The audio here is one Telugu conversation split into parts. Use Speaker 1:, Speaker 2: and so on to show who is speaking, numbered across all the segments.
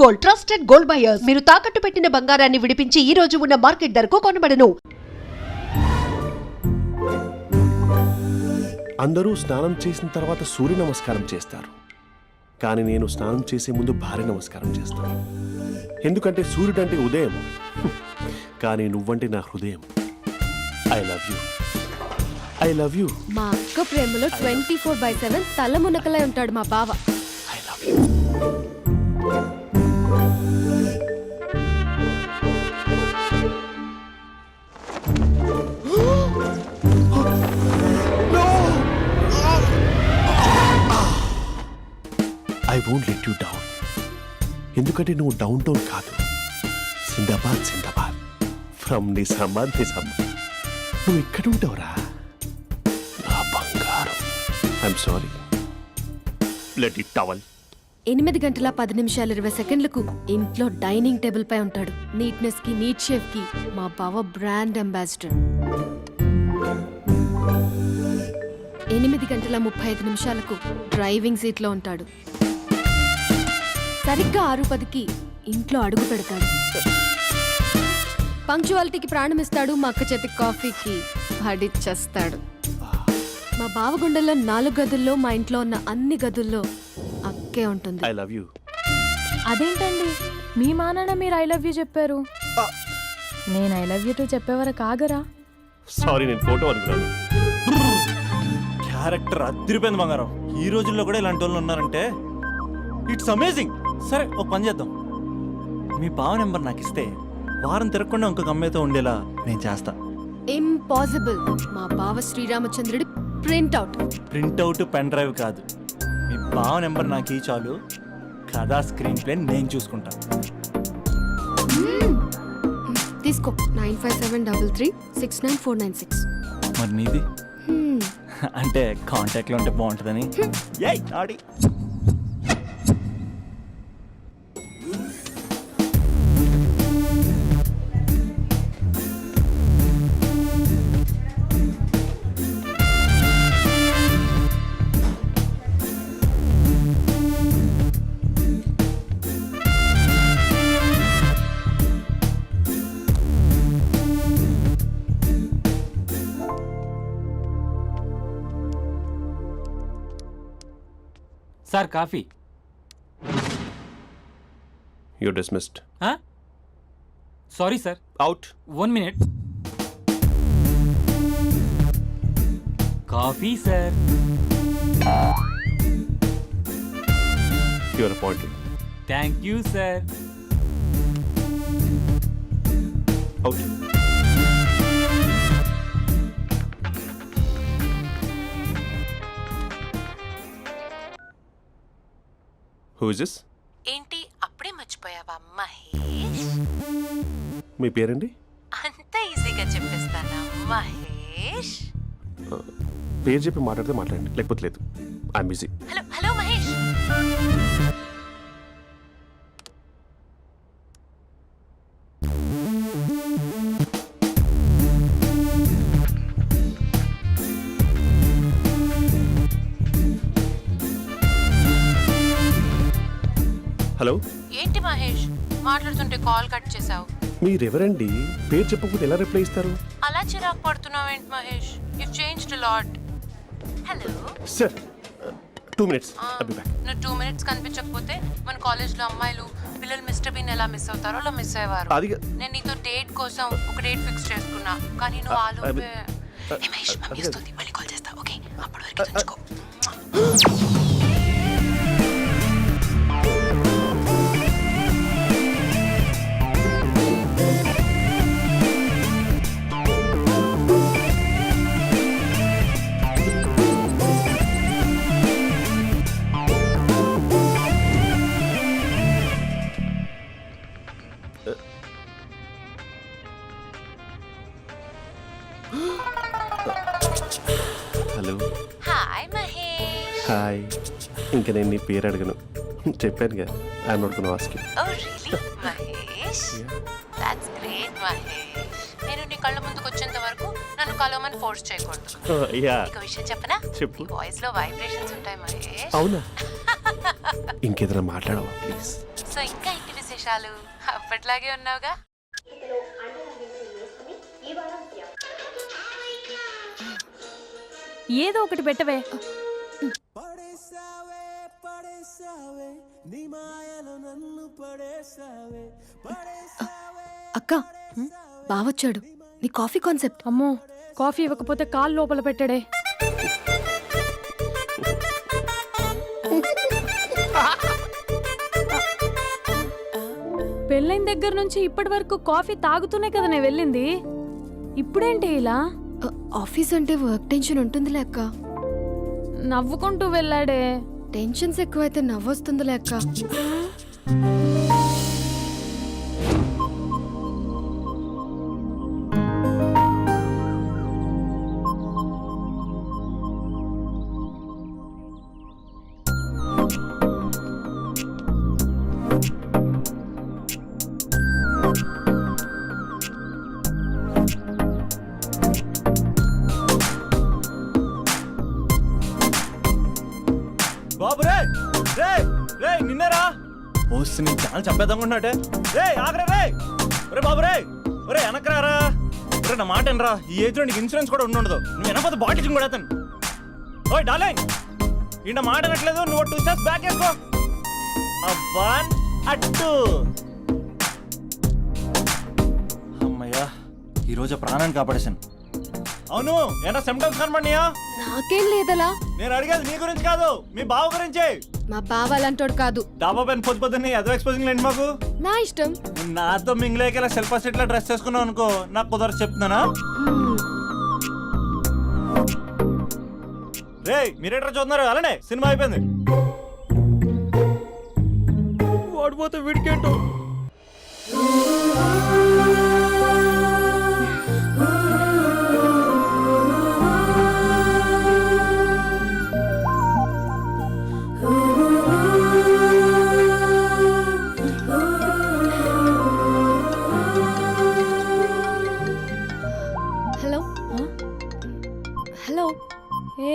Speaker 1: Gold, trusted gold buyers. మీరు తాకట్టు పెట్టిన బంగారాన్ని విడిపించి ఈ రోజు ఉన్న మార్కెట్ ధరకు కొనబడను.
Speaker 2: అందరూ స్నానం చేసిన తర్వాత సూర్య నమస్కారం చేస్తారు, కానీ నేను స్నానం చేసే ముందు భార్య నమస్కారం చేస్తాను. ఎందుకంటే సూర్యుడు అంటే ఉదయం, కానీ నువ్వంటే నా హృదయం. I love you, I love you.
Speaker 3: మా అక్క ప్రేమలో 24/7 తల మునకలై ఉంటాడు మా బావ.
Speaker 2: I love you. I won't let you down. ఎందుకంటే నువ్వు డౌన్ టౌన్ కాదు, జిందాబాద్ జిందాబాద్ ఫ్రమ్ నిజామాబాద్ నిజామాబాద్. నువ్వు ఇక్కడ ఉంటావురా నా బంగారం. I'm sorry, let it towel.
Speaker 3: 8:10:20 ఇంట్లో డైనింగ్ టేబుల్ పై ఉంటాడు. నీట్నెస్ కి, నీట్ షేఫ్ కి మా బావ బ్రాండ్ అంబాసిడర్. 8:35 డ్రైవింగ్ సీట్ లో ఉంటాడు. సరిగ్గా 6:10 ఇంట్లో అడుగు పెడతాడు. పంక్చువాలిటీకి ప్రాణం ఇస్తాడు. మా అక్క చేతి కాఫీకి పడిచ్చేస్తాడు. మా బావ గుండెల్లో 4 గదుల్లో, మా ఇంట్లో ఉన్న అన్ని గదుల్లో అక్కే ఉంటుంది.
Speaker 2: I love you.
Speaker 4: అదేంటండి మీ మానాన్న మీరు ఐ లవ్ యూ చెప్పారు, నేను ఐ లవ్ యూ టు చెప్పేవరకు ఆగరా?
Speaker 2: సారీ, నేను ఫోటో అనుకున్నాను.
Speaker 5: క్యారెక్టర్ అదిరిపోయింది బంగారం. ఈ రోజుల్లో కూడా ఇలాంటి వాళ్ళు ఉన్నారంటే ఇట్స్ అమేజింగ్. సరే, ఒక పని చేద్దాం. మీ బావ నెంబర్ నాకు ఇస్తే వారం తిరగకుండా ఇంకొక అమ్మాయితో ఉండేలా నేను చేస్తా.
Speaker 3: ఇంపాసిబుల్. మా బావ శ్రీరామచంద్రుడి ప్రింట్అవుట్.
Speaker 5: ప్రింట్అవుట్ పెన్ డ్రైవ్ కాదు, మీ బావ నెంబర్ నాకు ఈ చాలు. కథా స్క్రీన్ ప్లే నేను చూసుకుంటా.
Speaker 3: తీసుకో. 9573369496.
Speaker 5: మరి నీది? అంటే కాంటాక్ట్లో ఉంటే బాగుంటుందని. ఏయ్ ఆడి
Speaker 6: sir coffee.
Speaker 2: You dismissed.
Speaker 6: Sorry sir.
Speaker 2: Out.
Speaker 6: 1 minute. Coffee sir.
Speaker 2: Your appointed.
Speaker 6: Thank you sir.
Speaker 2: Out. Who is this?
Speaker 7: ఏంటి అప్పుడే మర్చిపోయావా మహేష్?
Speaker 2: మీ పేరండి?
Speaker 7: అంత ఈజీగా చెప్పేస్తానా మహేష్?
Speaker 2: పేరు చెప్పి మాట్లాడితే మాట్లాడండి, లేకపోతే లేదు. I'm busy.
Speaker 7: Hello hello Mahesh.
Speaker 2: Hello.
Speaker 7: ఏంటి మహేష్ మాట్లాడుతుంటే కాల్ కట్ చేసావు?
Speaker 2: మీరెవరండి? పేరు చెప్పకపోతే ఎలా రిప్లై ఇస్తారు?
Speaker 7: అలా చిరాకు పడుతున్నావేంటి Mahesh? You changed lot. Hello
Speaker 2: sir, 2 minutes. I'll be back.
Speaker 7: నువ్వు 2 minutes కనిపించకపోతే మన కాలేజ్లో అమ్మాయిలు పిల్లలు మిస్టర్ బీన్ ఎలా మిస్ అవుతారో అలా మిస్ అయ్యేవారు. నేను నీతో డేట్ కోసం ఒక డేట్ ఫిక్స్ చేసుకున్నా, కానీ నువ్వు ఆలోపే. మహేష్ మమ్మీ వస్తుంది, మళ్ళీ కాల్ చేస్తా. ఓకే, అప్పటి వరకు ఉంచుకో.
Speaker 2: హలో.
Speaker 7: హాయ్ మహేష్.
Speaker 2: హాయ్. ఇంకా నేను నీ పేరు అడగను, చెప్పాను కదా. I'm not gonna ask you.
Speaker 7: Oh really Mahesh? That's great Mahesh. నేను నీ కళ్ళ ముందుకు వచ్చేంత వరకు నన్ను కలవమని ఫోర్స్ చేయకూడదు.
Speaker 2: యా
Speaker 7: నీకు విషయం చెప్పనా?
Speaker 2: చెప్పు.
Speaker 7: నీ వాయిస్ లో వైబ్రేషన్స్ ఉంటాయి మహేష్.
Speaker 2: అవునా? ఇంకేదైనా మాట్లాడవా ప్లీజ్?
Speaker 7: సో ఇంకా ఇంటి విశేషాలు అప్పట్లాగే ఉన్నావుగా?
Speaker 4: ఏదో ఒకటి పెట్టవే.
Speaker 3: అక్క బావొచ్చాడు. నీ కాఫీ కాన్సెప్ట్.
Speaker 4: అమ్మో, కాఫీ ఇవ్వకపోతే కాలు లోపల పెట్టాడే. పెళ్ళైన దగ్గర నుంచి ఇప్పటి వరకు కాఫీ తాగుతూనే కదా నేను వెళ్ళింది. ఇప్పుడేంటి ఇలా?
Speaker 3: ఆఫీస్ అంటే వర్క్ టెన్షన్ ఉంటుందిలే అక్క.
Speaker 4: నవ్వుకుంటూ వెళ్ళాడే.
Speaker 3: టెన్షన్స్ ఎక్కువైతే నవ్వొస్తుందిలే అక్క.
Speaker 5: బాబు రే రే రే నిన్నరా వస్తే నేను చాలా చంపేద్దామనుకుంటున్నాటే. రే ఆగరా రే. ఒరే బాబు రే. ఒరే వెనకరారా. ఒరే నా మాట అనరా. ఈ ఏజ్ లో నీకు ఇన్సూరెన్స్ కూడా ఉండదు. నువ్వు వెనకపోతే బాటిల్ కూడా అతను. ఓయ్ డార్లింగ్, ఈ నా మాట అనట్లేదు. నువ్వు 2 స్టెప్స్ బ్యాక్ వేసుకో. 1 2. అమ్మయ్యా, ఈరోజు ప్రాణాన్ని కాపాడేశాను. అవును, ఏనా సిమ్టమ్స్ కనబడినాయా?
Speaker 3: నాకేం లేదలా.
Speaker 5: నేను అడిగేది నీ గురించి కాదు, మీ బావ గురించి.
Speaker 3: మా బావ అలాంటోడు కాదు.
Speaker 5: డాబా పైన పొద్దున్నే ఏదో ఎక్స్పోజింగ్ లేండి మాకు.
Speaker 3: నా ఇష్టం.
Speaker 5: నాతో మింగిలేక సెల్ఫ్ సెట్ లా డ్రెస్ చేసుకున్నావు అనుకో, నాకు కుదరదు చెప్తున్నానా? రే మీరేట్రా చూస్తున్నారు? అలానే సినిమా అయిపోయింది. ఓడిపోతే వీడికేంటో.
Speaker 3: Hello hello.
Speaker 4: ఏ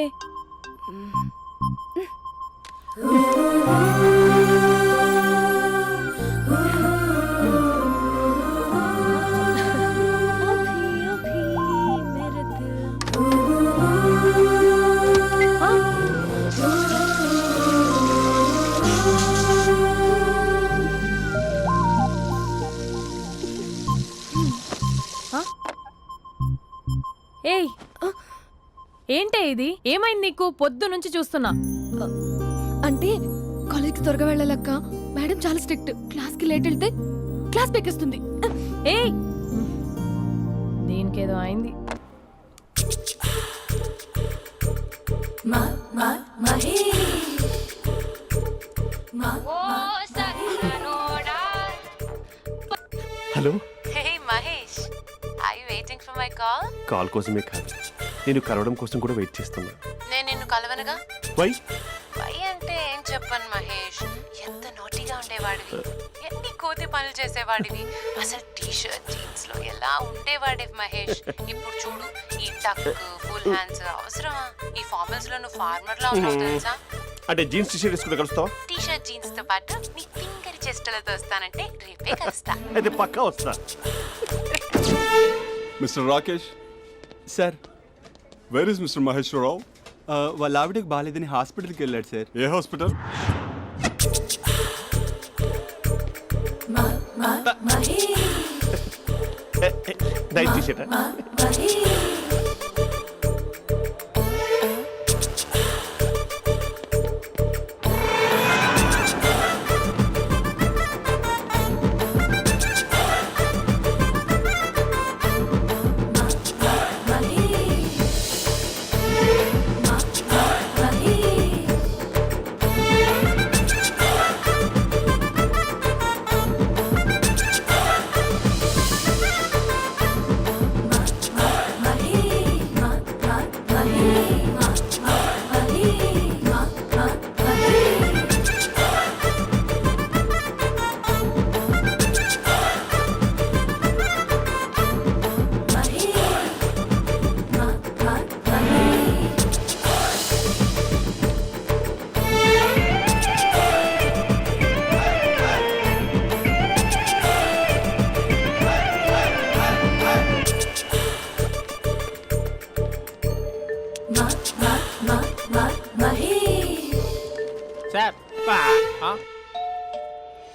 Speaker 4: ఏయ్, ఏంటే ఇది? ఏమైంది నీకు? పొద్దు నుంచి చూస్తున్నా.
Speaker 3: అంటే కాలేజ్కి త్వరగా వెళ్ళాలక్క. మేడం చాలా స్ట్రిక్ట్. క్లాస్కి లేట్ వెళ్తే క్లాస్ పెక్కేస్తుంది.
Speaker 4: ఏయ్, దీనికేదో అయింది.
Speaker 2: Hello.
Speaker 7: Hey Mahesh, are you waiting for my call?
Speaker 2: Call కోసమే కాదు, నేను కలవడం కోసం కూడా వెయిట్ చేస్తున్నా.
Speaker 7: నేను నిన్ను కలవనుగా.
Speaker 2: వై?
Speaker 7: వై అంటే ఏం చెప్పను మహేష్. ఎంత నోటిగా ఉండేవాడివి, ఎన్ని కోతి పనులు చేసేవాడివి. అసలు టీ షర్ట్ జీన్స్ లో ఎలా ఉండేవాడివి మహేష్. ఇప్పుడు చూడు, ఈ టక్ ఫుల్ హ్యాండ్స్ అవసరమా? ఈ ఫార్మల్స్ లో నువ్వు ఫార్మర్ లా ఉన్నావు తెలుసా?
Speaker 2: అంటే జీన్స్ టీ షర్ట్ వేసుకుంటే కలుస్తావా?
Speaker 7: టీ షర్ట్ జీన్స్ తో పాటు నీ ఫింగర్ చెస్టలతో వస్తానంటే రేపే కలుస్తా.
Speaker 2: అయితే పక్కా వస్తా.
Speaker 8: Mister Rakesh,
Speaker 9: sir,
Speaker 8: where is mister Maheshwararao?
Speaker 9: వాళ్ళ ఆవిడకి బాగాలేదని హాస్పిటల్కి వెళ్ళాడు సార్.
Speaker 8: ఏ హాస్పిటల్?
Speaker 2: Night T shirt.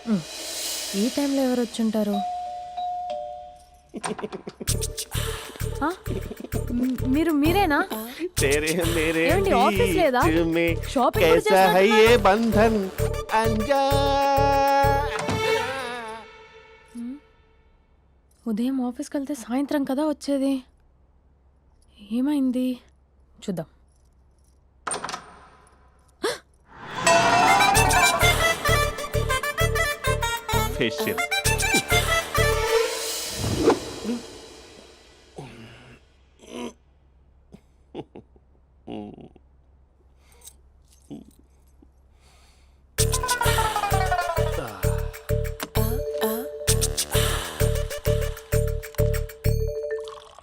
Speaker 4: ఈ టైంలో ఎవరు వచ్చుంటారు? ఆ? మీరేనా?
Speaker 2: तेरे मेरे
Speaker 4: ఏమండి, ఆఫీస్ లేదా?
Speaker 2: बीच में
Speaker 4: షాపింగ్ కూడా
Speaker 2: कैसा है
Speaker 4: చేస్తున్నారు?
Speaker 2: ये बंधन अंजा
Speaker 4: ఉదయం ఆఫీస్కి వెళ్తే సాయంత్రం కదా వచ్చేది. ఏమైంది చూద్దాం.
Speaker 2: फेशियल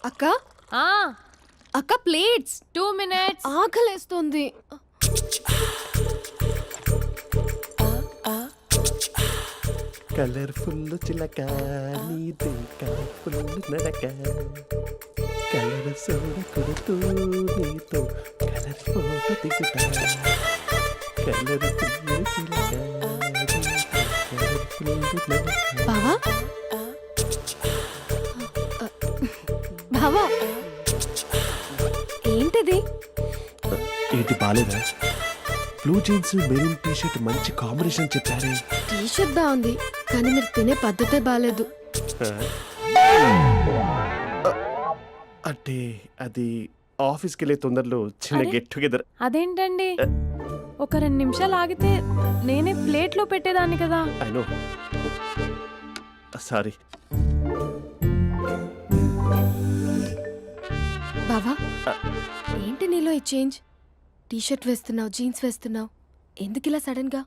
Speaker 3: అక్క
Speaker 4: ఆ,
Speaker 3: అక్క ప్లేట్స్
Speaker 4: 2 minutes.
Speaker 3: ఆకలేస్తుంది.
Speaker 2: కలర్ఫుల్ చిలక నీదే కలర్ఫుల్ నడక కలర్ సోడ కొడుతూ నీతో కలర్ ఫోటో దిగుతా కలర్ఫుల్ చిలక కలర్ఫుల్ నడక.
Speaker 3: బావా బావా ఏంటిది?
Speaker 2: ఏంటి బాలేదా? Blue jeans maroon T shirt మంచి కాంబినేషన్ చెప్పారే.
Speaker 3: టీ షర్ట్ బాగుంది కానీ మీరు తినే పద్ధతే బాగాలేదు.
Speaker 2: అంటే అది ఆఫీస్కి వెళ్ళే తొందరలో చిన్న
Speaker 4: అరే?
Speaker 2: Get together.
Speaker 4: అదేంటండి, ఒక 2 నిమిషాలు ఆగితే నేనే ప్లేట్లో పెట్టేదాన్ని కదా.
Speaker 2: I know, sorry.
Speaker 3: బావా ఏంటి నీలో ఈ చేంజ్? టీ షర్ట్ వేస్తున్నావు, జీన్స్ వేస్తున్నావు, ఎందుకు ఇలా సడన్ గా?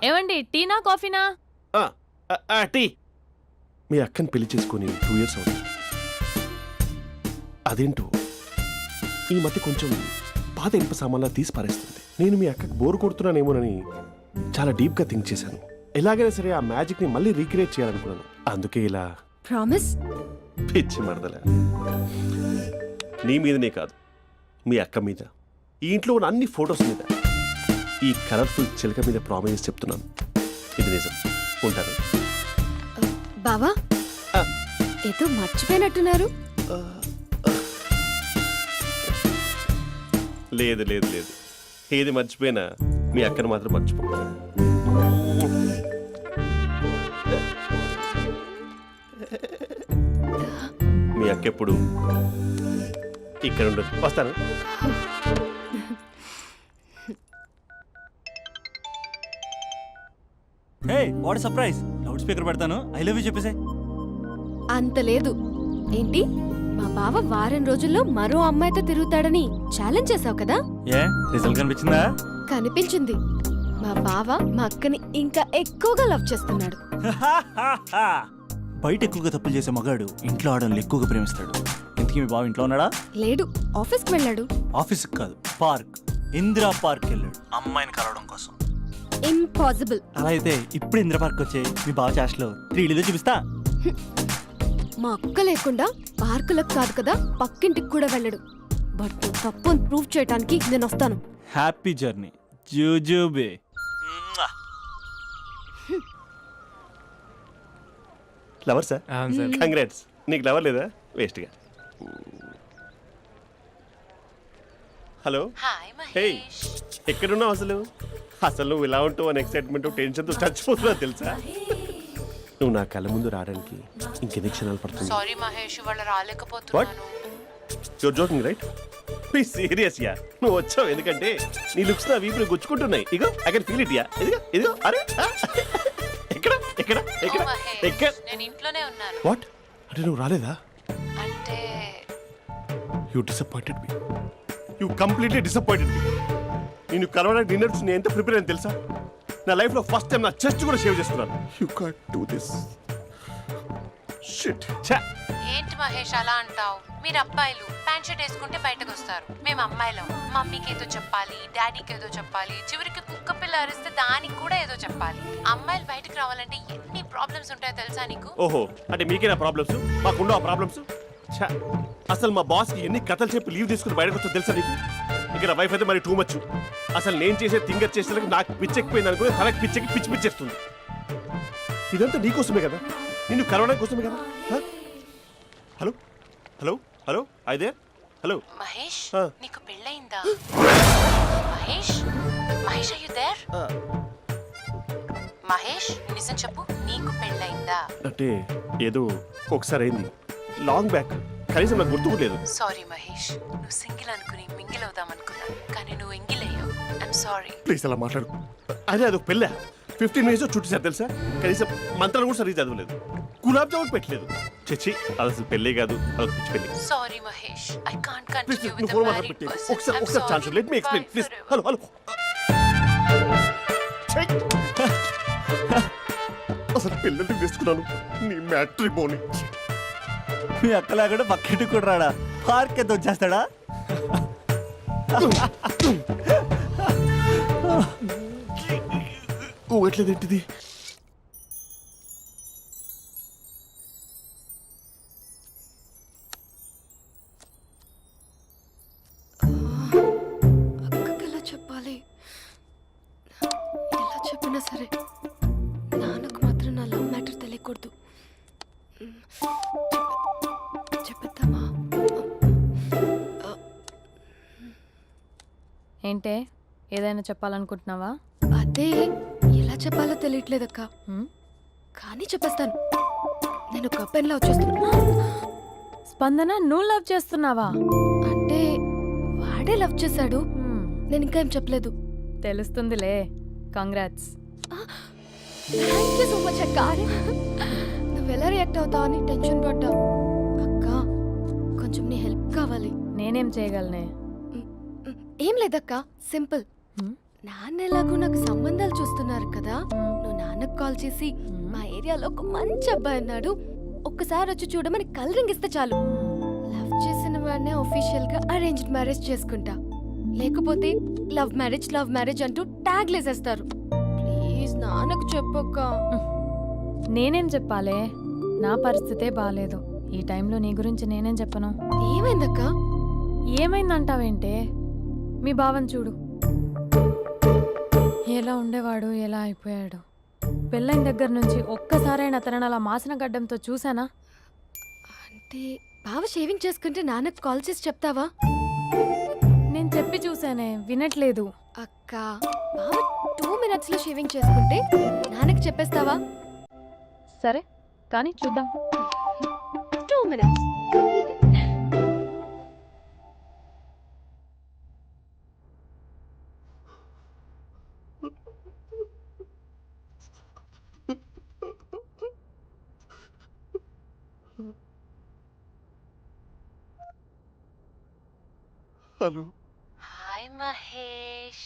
Speaker 4: ఏమండి, టీనా కాఫీనా?
Speaker 2: టీ. మీ అక్కని పెళ్లి చేసుకుని 2 years అవుతుంది. అదేంటో ఈ మధ్య కొంచెం పాత ఇనుప సామాన్లా తీసి పారేస్తుంది. నేను మీ అక్కకి బోర్ కొడుతున్నానేమోనని చాలా డీప్గా థింక్ చేశాను. ఎలాగైనా సరే ఆ మ్యాజిక్ని మళ్ళీ రీక్రియేట్ చేయాలనుకున్నాను. అందుకే ఇలా.
Speaker 3: ప్రామిస్?
Speaker 2: పిచ్చి మరదల, నీ మీదనే కాదు, మీ అక్క మీద, ఈ ఇంట్లో ఉన్న అన్ని ఫొటోస్ మీద, ఈ కలర్ఫుల్ చిలక మీద ప్రామిస్ చెప్తున్నాను. ఇది నిజం. ఉంటాను.
Speaker 3: బావా
Speaker 2: ఆ.
Speaker 3: ఏదో మర్చిపోయినట్టున్నారు.
Speaker 2: లేదు లేదు లేదు, ఏది మర్చిపోయినా మీ అక్కను మాత్రం మర్చిపో. మీ అక్క ఎప్పుడు ఇక్కడ ఉండదు. వస్తాను.
Speaker 5: Hey what surprise. Loud speaker పెడతాను, ఐ లవ్ యూ చెప్పేసే.
Speaker 3: అంత లేదు. ఏంటి, మా బావ వారం రోజుల్లో మరో అమ్మాయితో తిరుగుతాడని ఛాలెంజ్ చేసావు కదా?
Speaker 5: ఏ రిజల్ట్ కనిపించిందా?
Speaker 3: కనిపించింది. మా బావ మా అక్కని ఇంకా ఎక్కువగా లవ్ చేస్తున్నాడు.
Speaker 5: బయట ఎక్కువగా తప్పులు చేసే మగాడు ఇంట్లో ఆడవాళ్ళు ఎక్కువగా ప్రేమిస్తాడు. ఇంతకీ మీ బావ ఇంట్లో ఉన్నాడా?
Speaker 3: లేడు, ఆఫీస్కి వెళ్ళాడు.
Speaker 5: ఆఫీస్కి కాదు, పార్క్, ఇందిరా పార్క్ వెళ్ళాడు అమ్మాయిని కలవడం కోసం.
Speaker 3: ఇంపాసిబుల్.
Speaker 5: అలా అయితే ఇప్పుడు ఇందిరా పార్క్ వచ్చే మీ బావ చాష్లో 3Dలో చూపిస్తా.
Speaker 3: మా అక్క లేకుండా పార్కులకు కాదు కదా పక్కింటికి కూడా వెళ్ళడు. బట్ నువ్వు తప్పు అని ప్రూవ్ చేయడానికి నేను వస్తాను.
Speaker 5: హ్యాపీ జర్నీ జూజూబే.
Speaker 2: Lover sir? కంగ్రాట్స్. నీకు లవర్ లేదా? వేస్ట్గా. హలో.
Speaker 7: Hi
Speaker 2: hey,
Speaker 7: Mahesh.
Speaker 2: ఎక్కడున్నావు అసలు? అసలు నువ్వు ఇలా ఉంటావు అని ఎక్సైట్మెంట్ టెన్షన్తో చచ్చిపోతున్నా తెలుసా? నువ్వు నా కళ్ళ ముందు రావడానికి ఇంకెన్ని క్షణాలు పడుతుంది?
Speaker 7: సారీ మహేష్, ఇవాళ రాలేకపోతున్నాను.
Speaker 2: Your joking right? Please serious యా. నువ్వు వచ్చావు ఎందుకంటే నీ లుక్స్ నా వీపుని గుచ్చుకుంటున్నాయి. ఇగో ఐ కెన్ ఫీల్ ఇట్ యా. ఇదిగో ఇదిగో. అరే ఎక్కడ ఎక్కడ ఎక్కడ
Speaker 7: ఓ మహేష్,
Speaker 2: ఎక్కడ?
Speaker 7: నేను ఇంట్లోనే ఉన్నాను.
Speaker 2: వాట్ అంటే నువ్వు రాలేదా?
Speaker 7: అంటే
Speaker 2: you disappointed me. You completely disappointed me. నేను కలవడానికి డిన్నర్స్ నేను ఎంత ప్రిపేర్ అని తెలుసా? నా లైఫ్లో ఫస్ట్ టైం నా చెస్ట్ కూడా సేవ్ చేస్తున్నాను. You can't do this. Shit. ఛా.
Speaker 7: ఏంటి మహేష్ అలా అంటావు? మీరు అబ్బాయిలు ప్యాంట్ షర్ట్ వేసుకుంటే బయటకు వస్తారు. మేము అమ్మాయిలం, మమ్మీకి ఏదో చెప్పాలి, డాడీకి ఏదో చెప్పాలి, చివరికి కుక్క పిల్ల అరిస్తే దానికి కూడా ఏదో చెప్పాలి. అమ్మాయిలు బయటకు రావాలంటే ఎన్ని ప్రాబ్లమ్స్ ఉంటాయో తెలుసా నీకు?
Speaker 2: ఓహో, అంటే మీకేనా ప్రాబ్లమ్స్? మాకుండా ఆ ప్రాబ్లమ్స్? ఛా. అసలు మా బాస్కి ఎన్ని కథలు చెప్పి లీవ్ తీసుకుని బయటకు వచ్చా తెలుసా నీకు? ఇక్కడ వైఫ్ అయితే మరి టూ మచ్. అసలు నేను చేసే థింగర్ చేసేందుకు నాకు పిచ్చెక్కిపోయింది అనుకుని తనకి పిచ్చెక్కి పిచ్చి పిచ్చేస్తుంది. ఇదంతా నీకోసమే కదా, నిన్ను కరోనా కోసమే కదా. హలో హలో హలో అయితే హలో.
Speaker 7: మహేష్
Speaker 2: ఆ.
Speaker 7: నీకు పెళ్ళయిందా? Mahesh Mahesh are you there? మహేష్ నిజం చెప్పు, నీకు పెళ్ళయిందా?
Speaker 2: అంటే ఏదో ఒకసారి అయింది, లాంగ్ బ్యాక్, కనీసం నాకు గుర్తు కూడా లేదు.
Speaker 7: సారీ మహేష్, నువ్వు సింగిల్ అనుకుని మింగిల్ అవుదాం అనుకున్నా, కానీ నువ్వు ఎంగిల్ అయ్యావు. I'm sorry.
Speaker 2: ప్లీజ్ అలా మాట్లాడు. అదే అదొక పెళ్ళా, 15 మినిట్స్ చుట్టేసారు తెలుసా. కనీసం మంత్రాలు కూడా సరిగ్గా చదవలేదు, గులాబ్ జామున్ పెట్టలేదు. చచ్చి అది అసలు పెళ్ళే కాదు, అదొక పిచ్చి పెళ్ళి.
Speaker 7: Sorry Mahesh, I can't
Speaker 2: please
Speaker 7: continue
Speaker 2: నువ్వు
Speaker 7: విత్
Speaker 2: ఫోన్
Speaker 7: ద
Speaker 2: మాట్లాడి
Speaker 7: మ్యారీడ్
Speaker 2: పెట్టి
Speaker 7: పర్సన్.
Speaker 2: ఒకసారి chance let me explain please. Hello hello. అసలు పిల్లల్ని వేసుకున్నాను నీ మ్యాట్రీ బోని.
Speaker 5: మీ అక్కలా కూడా పక్కింటి కూడా రాడా, పార్క్ ఎంత వచ్చేస్తాడా?
Speaker 2: ఎట్లేదేంటిది?
Speaker 3: అక్కకి ఎలా చెప్పాలి? ఎలా చెప్పినా సరే నాన్నకు మాత్రం నా లవ్ మ్యాటర్ తెలియకూడదు. చెప్పేద్దామా?
Speaker 4: ఏంటే ఏదైనా చెప్పాలనుకుంటున్నావా?
Speaker 3: అదే ఎలా చెప్పాలో తెలియట్లేదక్క,
Speaker 4: హ్మ్?
Speaker 3: కానీ చెప్పేస్తాను. నేను ఒక అబ్బాయిలా వచ్చేస్తున్నా.
Speaker 4: స్పందన నువ్వు లవ్ చేస్తున్నావా?
Speaker 3: అంటే వాడే లవ్ చేశాడు,
Speaker 4: హ్మ్,
Speaker 3: నేను ఇంకా ఏం చెప్పలేదు.
Speaker 4: తెలుస్తుందిలే. Congrats.
Speaker 3: Thank you so much అక్క. నువ్వు ఎలా రియాక్ట్ అవుతావు అని టెన్షన్ పడ్డా. అక్క కొంచెం నీ హెల్ప్ కావాలి.
Speaker 4: నేనేం చేయగలనే?
Speaker 3: ఏం లేదక్క, సింపుల్.
Speaker 4: హ్మ్?
Speaker 3: నాన్న ఎలాగో నాకు సంబంధాలు చూస్తున్నారు కదా, నువ్వు నాన్నకు కాల్ చేసి మా ఏరియాలో ఒక మంచి అబ్బాయి అన్నాడు, ఒక్కసారి వచ్చి చూడమని కలరింగ్ ఇస్తే చాలు. లవ్ చేసిన వాడినే ఒఫీషియల్ గా అరేంజ్డ్ మ్యారేజ్ చేసుకుంటా. లేకపోతే లవ్ మ్యారేజ్ అంటూ ట్యాగ్ లేసేస్తారు. ప్లీజ్ నాన్నకు చెప్పక్క.
Speaker 4: నేనేం చెప్పాలే? నా పరిస్థితే బాలేదు. ఈ టైంలో నీ గురించి నేనేం చెప్పను?
Speaker 3: ఏమైందక్క?
Speaker 4: ఏమైందంటావేంటే? మీ భావం చూడు, ఎలా ఉండేవాడు, ఎలా అయిపోయాడు. పెళ్ళైన దగ్గర నుంచి ఒక్కసారైనా తనని అలా మాసిన గడ్డంతో చూసానా?
Speaker 3: అంటే బావ షేవింగ్ చేసుకుంటే నాన్నకు కాల్ చేసి చెప్తావా?
Speaker 4: నేను చెప్పి చూసానే, వినట్లేదు.
Speaker 3: అక్క బావ 2 minutes లో షేవింగ్ చేసుకుంటే నాన్నకి చెప్పేస్తావా?
Speaker 4: సరే కానీ చూద్దాం.
Speaker 3: 2 minutes.
Speaker 2: హలో.
Speaker 7: హాయ్ మహేష్.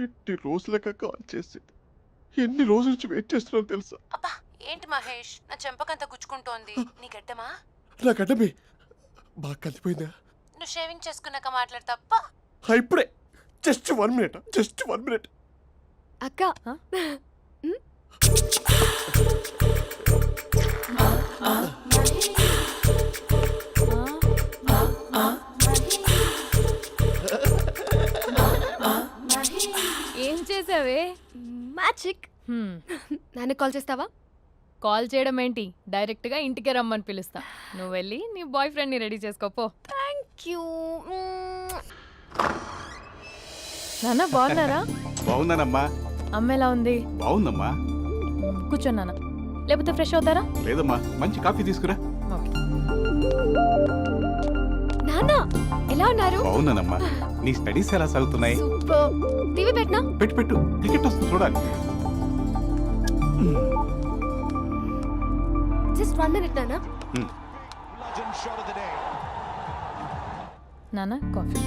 Speaker 2: ఎన్ని రోజులక కాల్ చేసింది, ఎన్ని రోజుల నుంచి వెయిట్ చేస్తున్నావు తెలుసా?
Speaker 7: అబ్బా ఏంటి మహేష్, నా చెంపకంత గుచ్చుకుంటోంది. నీ గడ్డమా?
Speaker 2: నా గడ్డమే బాగా కలిపోయిందా?
Speaker 7: నువ్వు షేవింగ్ చేసుకున్నాక మాట్లాడతాప్పా.
Speaker 2: ఇప్పుడే జస్ట్ 1 minute, జస్ట్ 1 minute.
Speaker 3: అక్క
Speaker 4: ఏం చేసావే?
Speaker 3: మ్యాజిక్. నాన్న కాల్ చేస్తావా?
Speaker 4: కాల్ చేయడం ఏంటి, డైరెక్ట్గా ఇంటికే రమ్మని పిలుస్తా. నువ్వు వెళ్ళి నీ బాయ్ ఫ్రెండ్ని రెడీ చేసుకోపో.
Speaker 3: Thank you.
Speaker 4: నాన్న బాగున్నారా?
Speaker 9: బాగున్నానమ్మా.
Speaker 4: అమ్మ ఎలా ఉంది?
Speaker 9: బాగుందమ్మా.
Speaker 4: కూర్చోన్నానా, లేకపోతే ఫ్రెష్ అవుతారా?
Speaker 9: లేదమ్మా, మంచి కాఫీ తీసుకురా.
Speaker 4: ఓకే.
Speaker 3: నాన్న ఎలా ఉన్నారు?
Speaker 9: బాగున్నానమ్మా. నీ స్టడీస్ ఎలా సాగుతున్నాయి?
Speaker 3: సూపర్. టీవీ పెట్టనా?
Speaker 9: పెట్టు, క్రికెట్ వస్తుంది చూడాలి.
Speaker 3: జస్ట్ 1 minute నాన్న.
Speaker 4: నాన్న కాఫీ.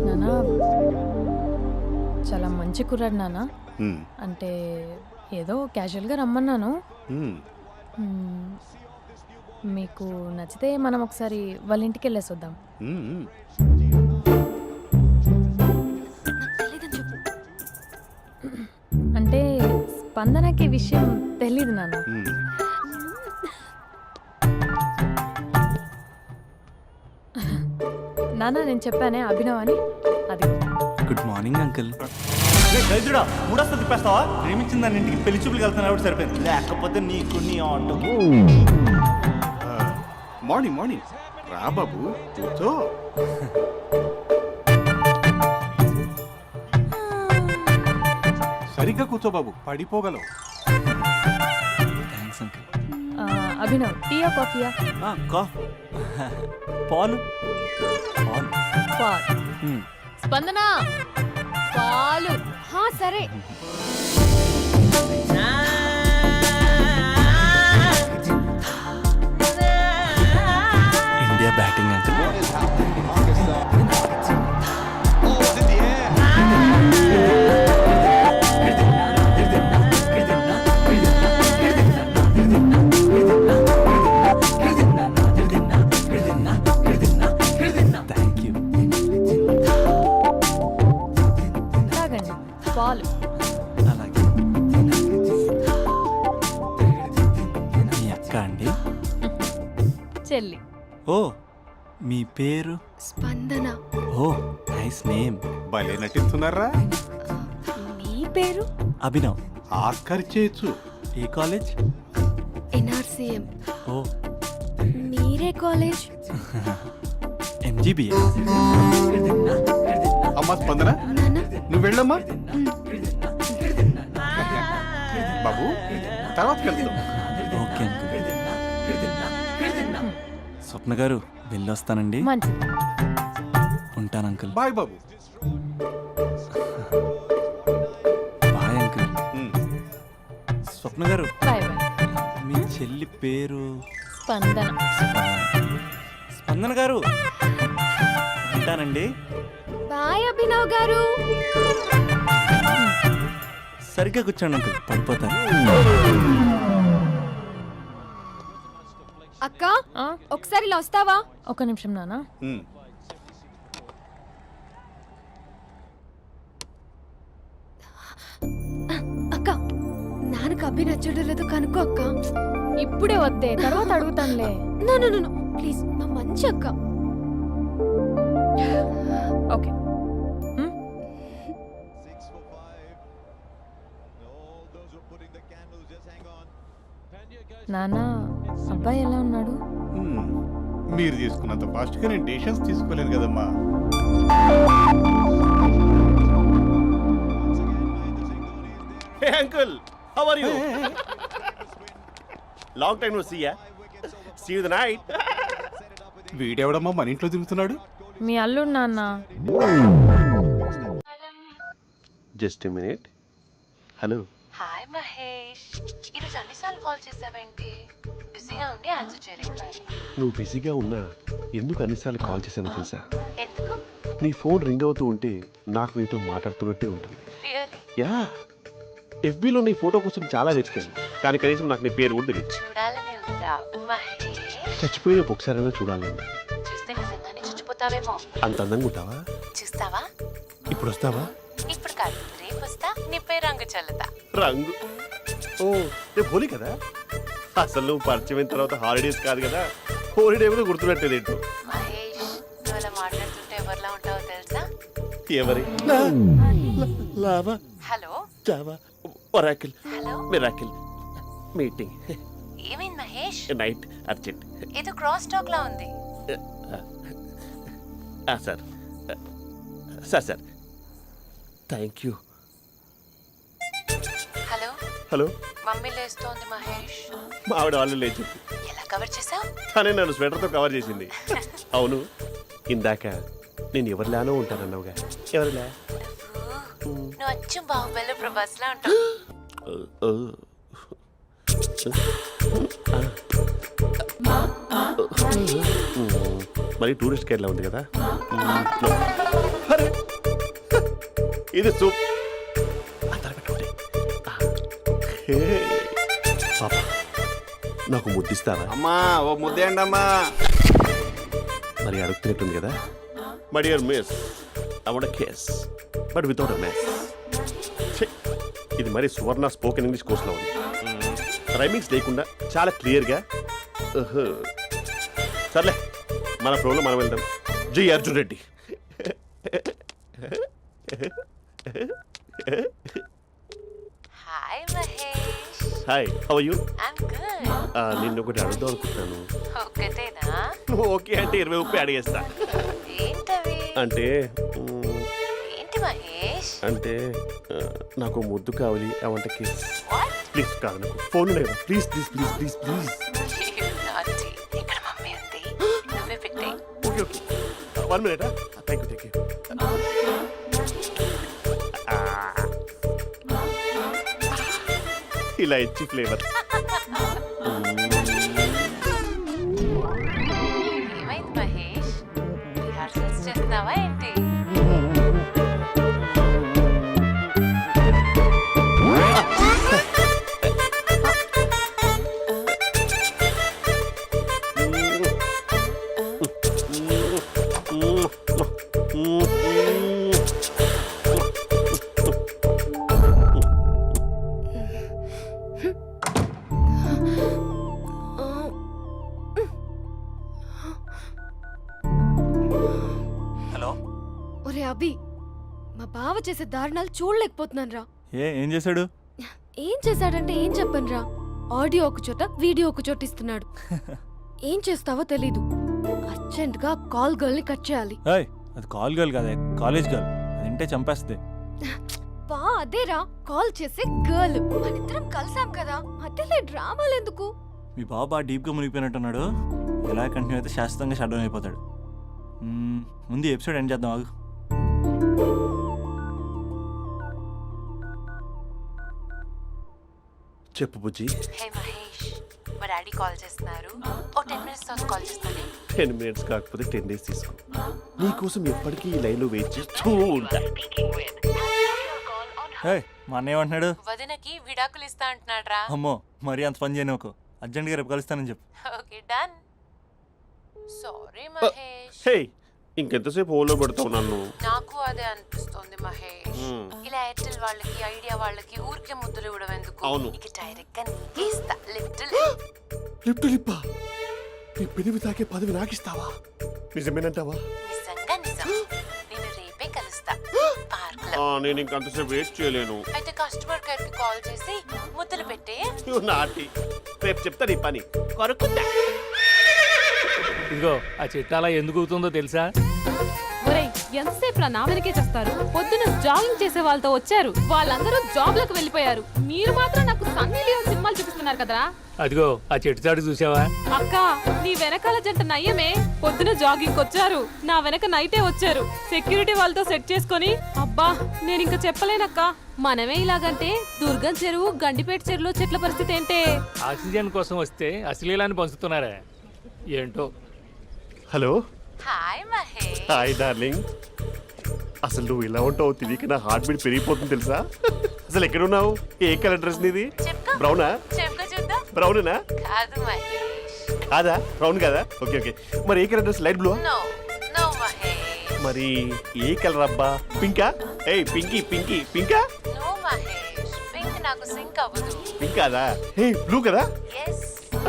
Speaker 4: నాన్న చాలా మంచి కుర్రాడు నాన్న. అంటే ఏదో క్యాజువల్గా రమ్మన్నాను. మీకు నచ్చితే మనం ఒకసారి వాళ్ళ ఇంటికి వెళ్ళేసి వద్దాం.
Speaker 3: నాకు తెలీదని చెప్పు.
Speaker 4: అంటే స్పందనకి విషయం తెలీదు నాన్న. నాన్న నేను చెప్పానే అభినవ్ అని, అది.
Speaker 5: Good morning uncle. దైద్యుడా మూడొస్తా తిప్పేస్తావా? ప్రేమించిన దాని ఇంటికి పెళ్లి చూపులు వెళ్తున్నా కాబట్టి సరిపోయింది, లేకపోతే నీకు నీ ఆటో.
Speaker 9: మార్నింగ్ మార్నింగ్ రా బాబు, కూర్చో. సరిగ్గా కూర్చో బాబు, పడిపోగలవు.
Speaker 5: Thanks uncle.
Speaker 4: అభినవ్ టీయా కాఫీయా?
Speaker 5: పాలు పాలు.
Speaker 4: పాల్. స్పందన పాలు.
Speaker 3: హా సరే.
Speaker 5: India batting uncle. Thank you.
Speaker 4: తాగండి పాలు.
Speaker 5: అలాగే. మీ అక్క అండి?
Speaker 4: చెల్లి.
Speaker 5: ఓ మీ పేరు?
Speaker 3: స్పందన.
Speaker 5: ఓ నైస్ నేమ్.
Speaker 9: భలే నటిస్తున్నారా?
Speaker 3: మీ పేరు?
Speaker 5: అభినవ్.
Speaker 9: ఆస్కర్ చేయొచ్చు.
Speaker 5: ఏ కాలేజ్?
Speaker 3: ఎన్ఆర్సీఎం.
Speaker 5: ఓ
Speaker 3: మీరే కాలేజ్?
Speaker 5: ఎంజీబీఏ.
Speaker 9: అమ్మా స్పందన,
Speaker 3: నాన్న.
Speaker 9: నువ్వు వెళ్ళమ్మా. బాబు తర్వాత వెళ్తాం.
Speaker 5: Okay uncle. స్వప్న గారు వెళ్ళొస్తానండి.
Speaker 4: మంచిది.
Speaker 5: ఉంటాను అంకుల్.
Speaker 9: బాయ్ బాబు.
Speaker 5: Bye uncle.
Speaker 9: ఉమ్.
Speaker 5: స్వప్న గారు
Speaker 4: బాయ్ బాయ్.
Speaker 5: మీ చెల్లి పేరు?
Speaker 4: స్పందన.
Speaker 5: స్పందన గారు ఉంటానండి.
Speaker 3: బాయ్ అభినవ్ గారు.
Speaker 5: సరిగ్గా కూర్చోండి అంకుల్, పడిపోతాను.
Speaker 3: అక్క
Speaker 4: ఆ,
Speaker 3: ఒకసారి ఇలా వస్తావా?
Speaker 4: ఒక నిమిషం నాన్న.
Speaker 9: ఉమ్.
Speaker 3: అక్క నాన్నకు అభి నచ్చడం లేదో కనుక్కో అక్క.
Speaker 4: ఇప్పుడే వద్దే, తర్వాత అడుగుతానులే.
Speaker 3: నో నో నో ప్లీజ్, నా మంచి అక్క.
Speaker 4: ఓకే. నాన్న అబ్బాయి ఎలా ఉన్నాడు?
Speaker 9: ఉమ్. మీరు తీసుకున్నంత ఫాస్ట్గా నేను డెసిషన్స్ తీసుకోలేను కదమ్మా.
Speaker 2: Hey uncle, how are you? Long time no see ya. See you the night.
Speaker 9: వీడెవడమ్మా మన ఇంట్లో తిరుగుతున్నాడు?
Speaker 4: మీ అల్లుడు నాన్న.
Speaker 2: Just a minute. Hello.
Speaker 7: Hi Mahesh, ఈరోజు అన్నిసార్లు కాల్ చేసావేంటి? బిజీగా ఉండి ఆన్సర్ చేయలేకపోయాను.
Speaker 2: నువ్వు బిజీగా ఉన్నా ఎందుకు అన్నిసార్లు కాల్ చేశానో తెలుసా?
Speaker 7: ఎందుకు?
Speaker 2: నీ ఫోన్ రింగ్ అవుతూ ఉంటే నాకు నీతో మాట్లాడుతున్నట్టే ఉంటుంది.
Speaker 7: రియల్లీ?
Speaker 2: యా, ఎఫ్బీలో నీ ఫోటో కోసం చాలా వెతికాను, కానీ కనీసం నాకు నీ పేరు కూడా తెలియదు.
Speaker 7: చూడాలని ఉందా మహేష్?
Speaker 2: చచ్చిపోయిన ఒకసారైనా చూడాలని.
Speaker 7: చూస్తే నిజంగానే చచ్చిపోతావేమో.
Speaker 2: అంత అందంగా ఉంటావా?
Speaker 7: చూస్తావా?
Speaker 2: ఇప్పుడు వస్తావా?
Speaker 7: ఇప్పుడు కాదు, రేపు వస్తా, నీపై రంగు చల్లుతా.
Speaker 2: రంగు? ఓ రేపు హోలీ కదా. అసలు నువ్వు పరిచయం అయిన తర్వాత హాలిడేస్ కాదు కదా, హోలిడే కూడా గుర్తుపెట్టేది ఏంటో.
Speaker 7: మహేష్, నువ్వు అలా మాట్లాడుతుంటే ఎవరిలా ఉంటావో తెలుసా?
Speaker 2: ఎవరి? Lava,
Speaker 7: hello
Speaker 2: Java, Oracle,
Speaker 7: hello,
Speaker 2: miracle, meeting,
Speaker 7: ఏమైంది మహేష్?
Speaker 2: Night, urgent.
Speaker 7: ఏదో క్రాస్ టాక్ లా ఉంది.
Speaker 2: Sir sir sir thank you.
Speaker 7: Hello,
Speaker 2: hello,
Speaker 7: mummy లేస్తోంది మహేష్.
Speaker 2: మా ఆవిడ వాళ్ళు లేచి
Speaker 7: ఎలా కవర్ చేసావు?
Speaker 2: తనే నన్ను స్వెటర్తో కవర్ చేసింది. అవును, ఇందాక నేను ఎవరిలానో ఉంటానన్నావుగా, ఎవరిలా?
Speaker 7: నువ్వు అచ్చం బాహుబలి ప్రభాస్ లా ఉంటావు.
Speaker 2: మరి టూరిస్ట్ గైడ్లా ఉంది కదా. అరే, ఇది సూప్. పాపా, నాకు ముద్దిస్తావా?
Speaker 9: అమ్మా ఓ ముద్దేయండి అమ్మా.
Speaker 2: మరి అడుగుతున్నట్టుంది కదా. My dear miss, I want kiss but without a miss. ఇది మరి సువర్ణ స్పోకెన్ ఇంగ్లీష్ కోర్సులో ఉంది. రైమింగ్స్ లేకుండా చాలా క్లియర్గా. సర్లే, మన ఫ్లోలో మనం వెళ్దాం. జై Arjun Reddy.
Speaker 7: Hi Mahesh.
Speaker 2: Hi, how you?
Speaker 7: I'm good.
Speaker 2: నిన్ను ఒకటి అడుగుదాం అనుకుంటున్నాను.
Speaker 7: ఒకటేనా?
Speaker 2: ఓకే అంటే 20 రూపాయలు అడిగేస్తా.
Speaker 7: ఏంటవి?
Speaker 2: అంటే
Speaker 7: ఏంటి మహేష్?
Speaker 2: అంటే నాకు ముద్దు కావాలి. అవంటకి
Speaker 7: వాట్?
Speaker 2: ప్లీజ్ కాదు, నాకు ఫోన్ లేదు. Please please please please please.
Speaker 7: నాటి ఇక్కడ మమ్మీ ఉంది, నువ్వే పెట్టే.
Speaker 2: Okay okay, 1 minute. Thank you thank you. ఇలా ఇచ్చి ఫ్లేవర్.
Speaker 7: ఏమైంది మహేష్? రిహార్సల్స్ చేస్తున్నావా ఏంటి?
Speaker 5: హలో.
Speaker 3: ఒరే అభి, మా బావ చేసే దారుణాలు చూడలేకపోతున్నాను రా.
Speaker 5: ఏం చేశాడు?
Speaker 3: ఏం చేశాడంటే ఏం చెప్పను రా. ఆడియో ఒక చోట, వీడియో ఒక చోట ఇస్తున్నాడు. ఏం చేస్తావో తెలీదు. అర్జెంట్ గా కాల్ గర్ల్ ని కట్ చేయాలి.
Speaker 5: ఏయ్, అది కాల్ గర్ల్ కాదే, కాలేజ్ గర్ల్. అది వింటే చంపేస్తుంది.
Speaker 3: బా అదేరా, కాల్ చేసే గర్ల్. మనిద్దరం కలిసాం కదా, మధ్యలో డ్రామాలు ఎందుకు?
Speaker 5: మీ బాబా డీప్గా మునిగిపోయినట్టున్నాడు. ఎలా కంటిన్యూ అయితే శాశ్వతంగా షట్ డౌన్ అయిపోతాడు. ముందు ఎపిసోడ్ ఎండ్ చేద్దాం, ఆగు.
Speaker 2: చెప్పు బుజ్జి.
Speaker 7: హే మహేష్, మా డాడీ కాల్ చేస్తున్నారు. ఓ 10 minutes తర్వాత కాల్ చేస్తాను.
Speaker 2: 10 minutes కాకపోతే 10 days తీసుకో. నీకోసం ఎప్పటికీ ఈ లైన్లో వెయిట్ చేస్తూ ఉంటా.
Speaker 5: ఏయ్, మా అన్నయ్య ఏమంటున్నాడు?
Speaker 7: వదినకి విడాకులు ఇస్తా అంటున్నాడు రా.
Speaker 5: అమ్మో, మరీ అంత పని చేయను. ఒక అర్జెంట్గా రేపు కలుస్తానని చెప్పు.
Speaker 7: Okay done. సారీ మహేష్.
Speaker 2: హే, ఇంకెంతసేపు హోల్లో పెడతావు నన్ను?
Speaker 7: నాకు అదే అనిపిస్తుంది మహేష్. ఇలా ఎయిర్టెల్ వాళ్ళకి, ఐడియా వాళ్ళకి ఊరికే ముద్దులు ఇవ్వడం ఎందుకు?
Speaker 2: అవును.
Speaker 7: ఇక డైరెక్ట్ గా నీకే ఇస్తా. లిఫ్ట్
Speaker 2: లిప్పు లిప్పా, నీ పెనివి తాకే పదవి నాకిస్తావా? నిజమేనంటావా?
Speaker 7: నిజంగా నిజం. నేను రేపే కలుస్తా పార్క్ లో.
Speaker 2: నేను ఇంకంతసేపు వెయిట్ చేయలేను.
Speaker 7: అయితే కస్టమర్ కేర్ కి కాల్ చేసి ముద్దులు పెట్టే.
Speaker 2: నువ్వు నాటి, రేపు చెప్తా నీ పని. కొరుకుందా.
Speaker 6: ఇదిగో ఆ చెట్టు అలా ఎందుకు అవుతుందో తెలుసా?
Speaker 4: ఒరేయ్, ఎంతసేపు నా వెనకే చేస్తారు? పొద్దున జాగింగ్ చేసే వాళ్ళతో వచ్చారు, వాళ్ళందరూ జాబ్లకు వెళ్ళిపోయారు. మీరు మాత్రం నాకు సన్నీ లియోన్ సినిమాలు చూపిస్తున్నారు కదరా.
Speaker 6: అదిగో ఆ చెట్టు చాటు చూసావా?
Speaker 4: అక్క, నీ వెనకాల జంట నయ్యమే. పొద్దున జాగింగ్ వచ్చారు, నా వెనక నైటే వచ్చారు. సెక్యూరిటీ వాళ్ళతో సెట్ చేసుకొని, అబ్బా నేను ఇంకా చెప్పలేనక్క. మనమే ఇలాగంటే దుర్గం చెరువు, గండిపేట చెరువులో చెట్ల పరిస్థితి ఏంటే?
Speaker 6: ఆక్సిజన్ కోసం వస్తే అశ్లీలాన్ని పంచుతున్నారా ఏంటో.
Speaker 2: Hello.
Speaker 7: Hi Mahesh.
Speaker 2: Hi darling. అసలు నువ్వు ఇలా ఉంటావు తెలియక నా హార్ట్ బీట్ పెరిగిపోతుంది తెలుసా? అసలు ఎక్కడున్నావు? ఏ కలర్ డ్రెస్ నీది?
Speaker 7: చెప్పుకో.
Speaker 2: బ్రౌనా?
Speaker 7: చెప్పుకో చూద్దాం.
Speaker 2: బ్రౌనేనా?
Speaker 7: కాదు మహేష్.
Speaker 2: కాదా? బ్రౌన్ కదా? Okay okay. మరి ఏ colour dress? Light blue?
Speaker 7: No no Mahesh.
Speaker 2: మరి ఏ కలర్ అబ్బా? పింకా? ఏయ్ పింకీ పింకీ పింకా?
Speaker 7: నో మహేష్, పింక్ నాకు సింక్ అవ్వదు.
Speaker 2: పింక్ కాదా? ఏ బ్లూ కదా?
Speaker 7: ఎస్,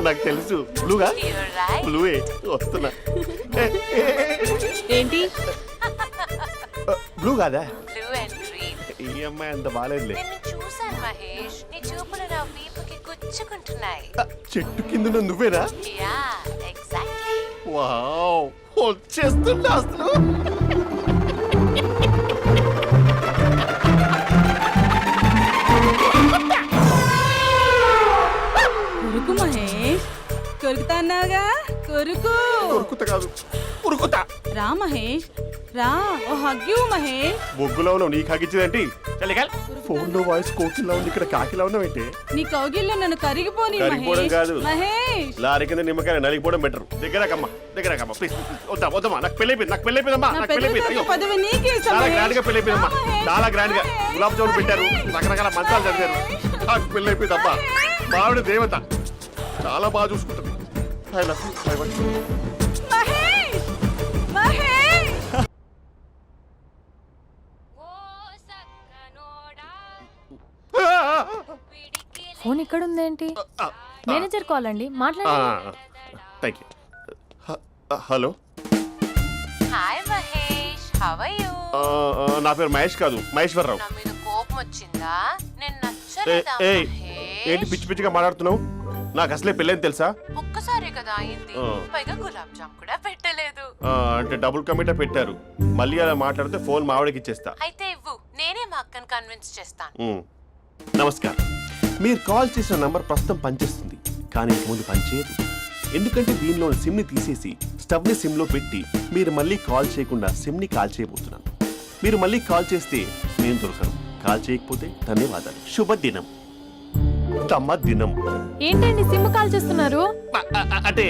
Speaker 2: నాకు తెలుసు. బ్లూగా?
Speaker 7: You're right.
Speaker 2: బ్లూవే వస్తున్నా.
Speaker 4: ఏంటి?
Speaker 2: బ్లూ కాదా?
Speaker 7: Blue and green.
Speaker 2: ఈ అమ్మాయి అంత బాగాలేదులే.
Speaker 7: నిన్ను చూశాను మహేష్, నీ చూపులు నా వీపుకి గుచ్చుకుంటున్నాయి.
Speaker 2: చెట్టు కింద నువ్వేనా?
Speaker 7: Yeah exactly.
Speaker 2: వావ్, వచ్చేస్తున్నా అసలు.
Speaker 10: కొరుకు మహేష్, కొరుకుతా అన్నావుగా, కొరుకు.
Speaker 2: ఉరుకుత కాదు, ఉరుకుతా.
Speaker 10: రా మహేష్, రా. ఓ హగ్గు మహేష్.
Speaker 2: బొగ్గులో ఉన్నావు, నీకు హగిచ్చిందేంటి? ఫోన్ లో వాయిస్ కోకిలా ఉంది, ఇక్కడ కాకిలా ఉన్నావేంటి?
Speaker 10: నీ కౌగిల్లో నన్ను కరిగిపోని
Speaker 2: కరిగిపోవడం
Speaker 10: మహేష్.
Speaker 2: కాదు.
Speaker 10: మహేష్,
Speaker 2: లారీ కింద నిమ్మకాయ నలిగిపోవడం బెటర్. దగ్గరకమ్మా, దగ్గరకమ్మా ప్లీజ్. వద్దా వద్దమ్మా, నాకు పెళ్ళైపోయింది, నాకు పెళ్ళైపోయిందమ్మా,
Speaker 10: నా
Speaker 2: నాకు పెళ్ళైపోయింది.
Speaker 10: పెద్ద
Speaker 2: అయ్యో,
Speaker 10: పదవి నీకే ఇస్తా
Speaker 2: చాలా
Speaker 10: మహేష్.
Speaker 2: గ్రాండ్ గా పెళ్ళైపోయిందమ్మా,
Speaker 10: మహేష్,
Speaker 2: చాలా గ్రాండ్ గా.
Speaker 10: మహేష్.
Speaker 2: గులాబ్ జామున్ పెట్టారు, రకరకాల మంచాలు చదివారు. నాకు పెళ్ళైపోయిందమ్మా. మావిడ దేవత, చాలా బాగా చూసుకుంటుంది. I love you. I want you.
Speaker 10: Mahesh, Mahesh.
Speaker 4: Phone ఇక్కడ ఉందేంటి? మేనేజర్ కాల్ అండి, మాట్లాడండి.
Speaker 2: Thank you. Hello.
Speaker 7: Hi how are you?
Speaker 2: నా పేరు మహేష్ కాదు, మహేశ్వరరావు.
Speaker 7: నా మీద కోపం వచ్చిందా? నేను నచ్చలేదా
Speaker 2: ఏయ్, ఏంటి
Speaker 7: మహేష్?
Speaker 2: పిచ్చి పిచ్చిగా మాట్లాడుతున్నావు? నాకు అసలే పెళ్ళని తెలుసా?
Speaker 7: ఒక్కసారే కదా అయింది, పైగా గులాబ్ జామ్ కూడా పెట్టలేదు.
Speaker 2: అంటే డబుల్ కమిటా పెట్టారు. మళ్ళీ అలా మాట్లాడితే ఫోన్ మావిడకి ఇచ్చేస్తా.
Speaker 7: అయితే ఇవ్వు, నేనే మా అక్కని కన్విన్స్ చేస్తాను.
Speaker 2: నమస్కారం. మీరు కాల్ చేసిన నంబర్ ప్రస్తుతం పనిచేస్తుంది, కానీ ఇంక ముందు పనిచేయదు. ఎందుకంటే దీనిలో సిమ్ని తీసేసి స్టవ్ని సిమ్లో పెట్టి మీరు మళ్ళీ కాల్ చేయకుండా సిమ్ని కాల్ చేయబోతున్నాను. మీరు మళ్ళీ కాల్ చేస్తే నేను దొరకను, కాల్ చేయకపోతే ధన్యవాదాలు. శుభదినం. తమ దినం.
Speaker 4: ఏంటండి సిమ్ కాల్ చేస్తున్నారు?
Speaker 2: అంటే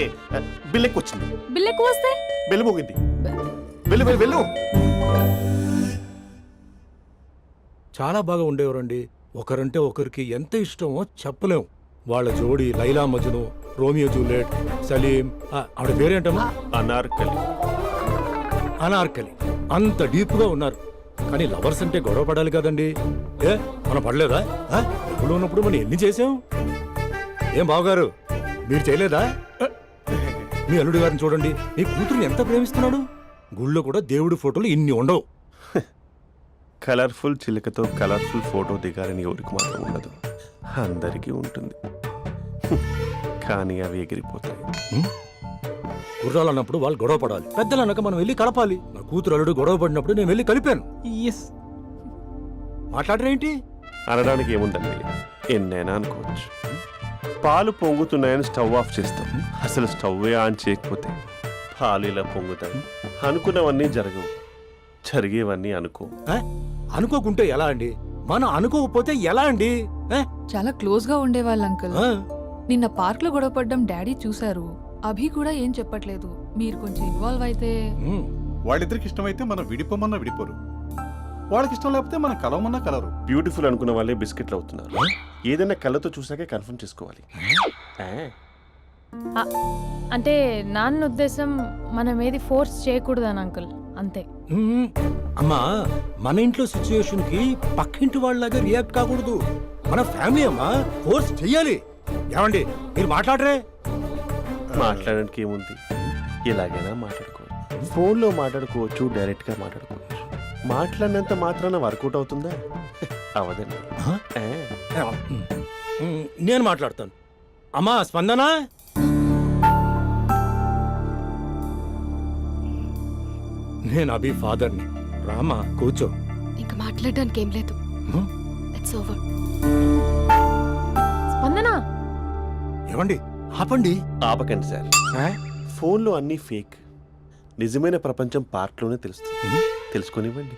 Speaker 2: బిల్ ఎక్కువ వచ్చింది.
Speaker 4: బిల్ ఎక్కువ వస్తే
Speaker 2: బెల్లు మోగింది. వెళ్ళు వెళ్ళు వెళ్ళు.
Speaker 6: చాలా బాగా ఉండేవారండి. ఒకరంటే ఒకరికి ఎంత ఇష్టమో చెప్పలేం. వాళ్ళ జోడి లైలా మజ్ను, రోమియో జూలియట్, సలీం, ఆవిడ పేరేంటమ్మా?
Speaker 2: అనార్కలి.
Speaker 6: అనార్కలి. అంత డీప్ గా ఉన్నారు. కానీ లవర్స్ అంటే గొడవ పడాలి కదండి. ఏ మనం పడలేదా? ఎప్పుడు ఉన్నప్పుడు మనం ఎన్ని చేసాం? ఏం బావగారు, మీరు చేయలేదా? మీ అల్లుడి గారిని చూడండి, మీ కూతురుని ఎంత ప్రేమిస్తున్నాడు. గుళ్ళో కూడా దేవుడి ఫోటోలు ఇన్ని ఉండవు.
Speaker 2: కలర్ఫుల్ చిలుకతో కలర్ఫుల్ ఫోటో దిగాలని ఎవరికి మాత్రం ఉండదు, అందరికీ ఉంటుంది. కానీ అవి ఎగిరిపోతాయి.
Speaker 6: గుర్రాలు అన్నప్పుడు వాళ్ళు గొడవ పడాలి, పెద్దలు అన్నాక మనం వెళ్ళి కలపాలి. నా కూతురు అల్లుడు గొడవ పడినప్పుడు నేను వెళ్ళి కలిపాను. మాట్లాడరేంటి?
Speaker 2: అనడానికి ఏముందండి, ఎన్నైనా అనుకోవచ్చు. పాలు పొంగుతున్నాయని స్టవ్ ఆఫ్ చేస్తాం, అసలు స్టవ్వే ఆన్ చేయకపోతే పాలు ఇలా పొంగుతాయి. అనుకున్నవన్నీ జరగవు, జరిగేవన్నీ అనుకో.
Speaker 6: అనుకోకుంటే ఎలా అండి? మనం అనుకోకపోతే ఎలా అండి?
Speaker 10: చాలా క్లోజ్ గా ఉండేవాళ్ళు అంకుల్. నిన్న పార్క్ లో గొడవ పడ్డం డాడీ చూశారు. అభి కూడా ఏం చెప్పట్లేదు. మీరు కొంచెం ఇన్వాల్వ్ అయితే.
Speaker 9: వాళ్ళిద్దరికి ఇష్టమైతే మనం విడిపోమన్నా విడిపోరు, వాళ్ళకి ఇష్టం లేకపోతే మనం కలవమన్నా కలరు.
Speaker 2: బ్యూటిఫుల్ అనుకున్న వాళ్ళే బిస్కెట్లు అవుతున్నారు. ఏదైనా కళ్ళతో చూసాకే కన్ఫర్మ్ చేసుకోవాలి.
Speaker 11: అంటే నాన్న ఉద్దేశం మనం ఏది ఫోర్స్ చేయకూడదని అంకుల్, అంతే.
Speaker 6: అమ్మా, మన ఇంట్లో సిచ్యుయేషన్ కి పక్కింటి వాళ్ళలాగా రియాక్ట్ కాకూడదు. మన ఫ్యామిలీ అమ్మా, ఫోర్స్ చెయ్యాలి. ఏమండి మీరు మాట్లాడరే?
Speaker 2: మాట్లాడడానికి ఏముంది, ఎలాగైనా మాట్లాడుకోవచ్చు. ఫోన్లో మాట్లాడుకోవచ్చు, డైరెక్ట్గా మాట్లాడుకోవచ్చు. మాట్లాడినంత మాత్రాన వర్కౌట్ అవుతుందా? అవదండి.
Speaker 6: నేను మాట్లాడతాను. అమ్మా స్పందన, నేను అభి ఫాదర్ని. రామా కూర్చో.
Speaker 3: ఇంకా మాట్లాడడానికి ఏం లేదు. It's over.
Speaker 11: స్పందన,
Speaker 6: ఏమండి ఆపండి.
Speaker 2: ఆపకండి సార్. ఫోన్లో అన్నీ ఫేక్, నిజమైన ప్రపంచం పార్ట్లోనే తెలుస్తుంది. తెలుసుకొనివ్వండి.